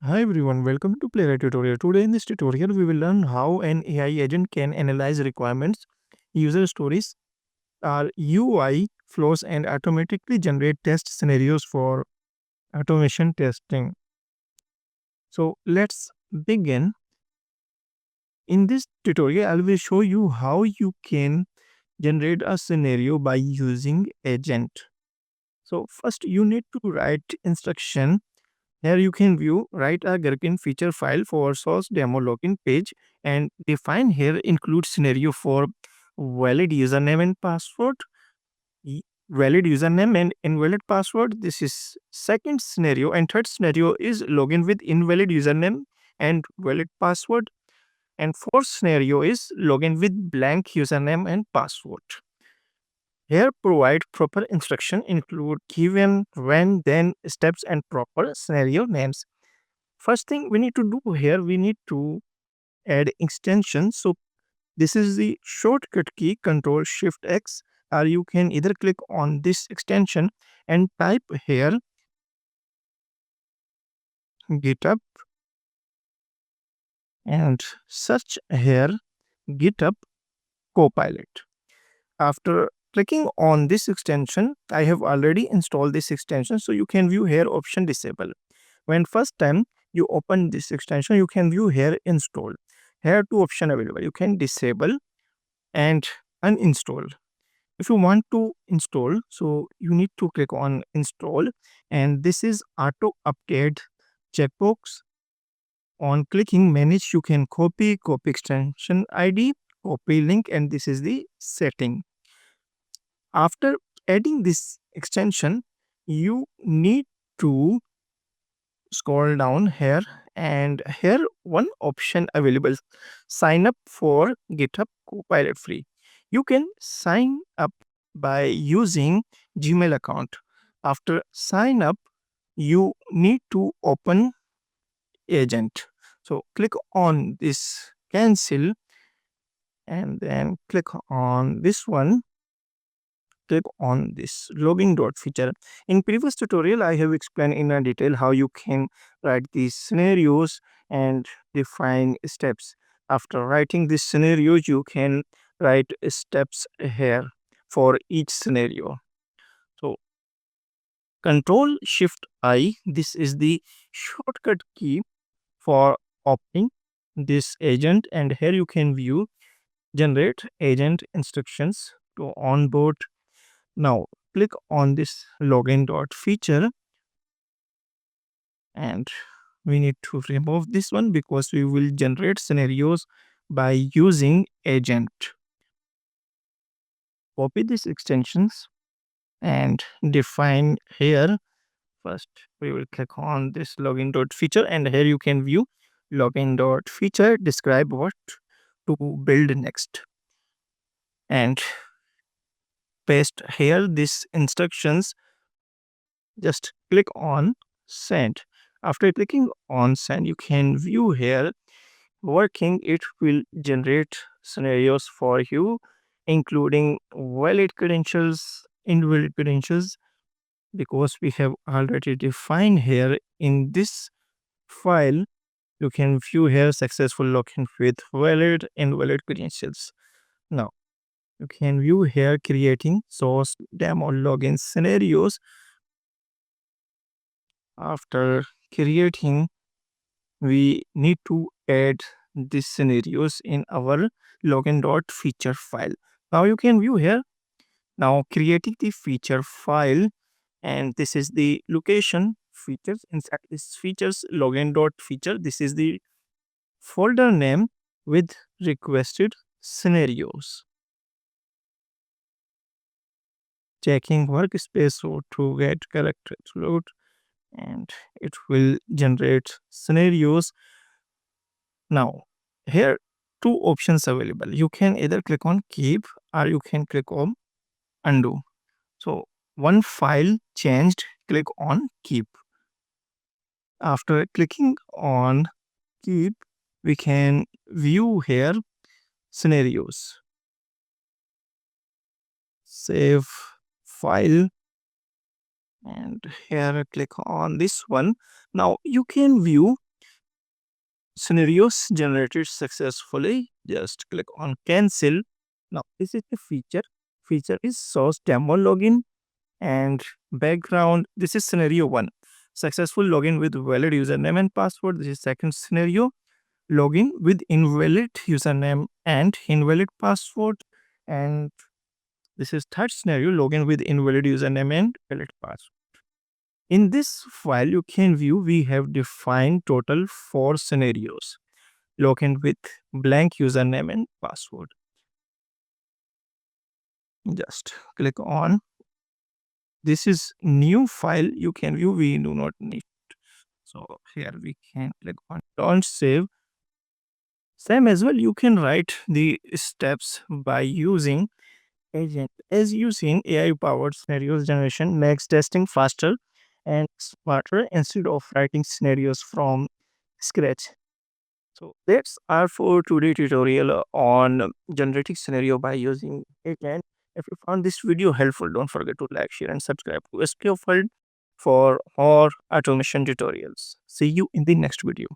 Hi everyone, welcome to Playwright tutorial. Today in this tutorial, we will learn how an AI agent can analyze requirements, user stories, our UI flows, and automatically generate test scenarios for automation testing. So let's begin. In this tutorial, I will show you how you can generate a scenario by using agent. So first you need to write instruction. Here you can view, write a Gherkin feature file for source demo login page and define here include scenario for valid username and password. y- Valid username and invalid password. This is second scenario, and third scenario is login with invalid username and valid password. And fourth scenario is login with blank username and password. Here provide proper instruction include given, when, then, steps and proper scenario names. First thing we need to do here, we need to add extension. So this is the shortcut key Control Shift X, or you can either click on this extension and type here GitHub and search here GitHub Copilot. After clicking on this extension, I have already installed this extension, so you can view here option disable. When first time you open this extension, you can view here install. Here two option available. You can disable and uninstall. If you want to install, so you need to click on install, and this is auto update checkbox. On clicking manage, you can copy extension ID, copy link, and this is the setting. After adding this extension, you need to scroll down here, and here one option available, sign up for GitHub Copilot free. You can sign up by using Gmail account. After sign up, you need to open agent. So click on this cancel and then click on this one, click on this login dot feature. In previous tutorial, I have explained in a detail how you can write these scenarios and define steps. After writing these scenarios, you can write steps here for each scenario. So Control Shift I, this is the shortcut key for opening this agent, and here you can view generate agent instructions to onboard. Now click on this login dot feature, and we need to remove this one because we will generate scenarios by using agent. Copy these extensions and define here. First we will click on this login dot feature, and here you can view login dot feature, describe what to build next, and paste here these instructions. Just click on send. After clicking on send, you can view here working. It will generate scenarios for you, including valid credentials, invalid credentials, because we have already defined here in this file. You can view here successful login with valid, invalid credentials. Now you can view here creating source demo login scenarios. After creating, we need to add these scenarios in our login dot feature file. Now you can view here. Now creating the feature file, and this is the location features. Inside this features login dot feature, this is the folder name with requested scenarios. Checking workspace so to get correct load, and it will generate scenarios. Now here two options available. You can either click on keep or you can click on undo. So one file changed, click on keep. After clicking on keep, we can view here scenarios, save file, and here click on this one. Now you can view scenarios generated successfully. Just click on cancel. Now this is the feature is source demo login and background. This is scenario 1, successful login with valid username and password. This is second scenario, login with invalid username and invalid password. And this is third scenario, login with invalid username and valid password. In this file, you can view we have defined total 4 scenarios. Login with blank username and password. Just click on. This is new file. You can view. We do not need. So here we can click on don't save. Same as well. You can write the steps by using agent. As you seen, AI powered scenarios generation makes testing faster and smarter instead of writing scenarios from scratch. So that's our for today tutorial on generating scenario by using agent. If you found this video helpful, don't forget to like, share, and subscribe to SQL for more automation tutorials. See you in the next video.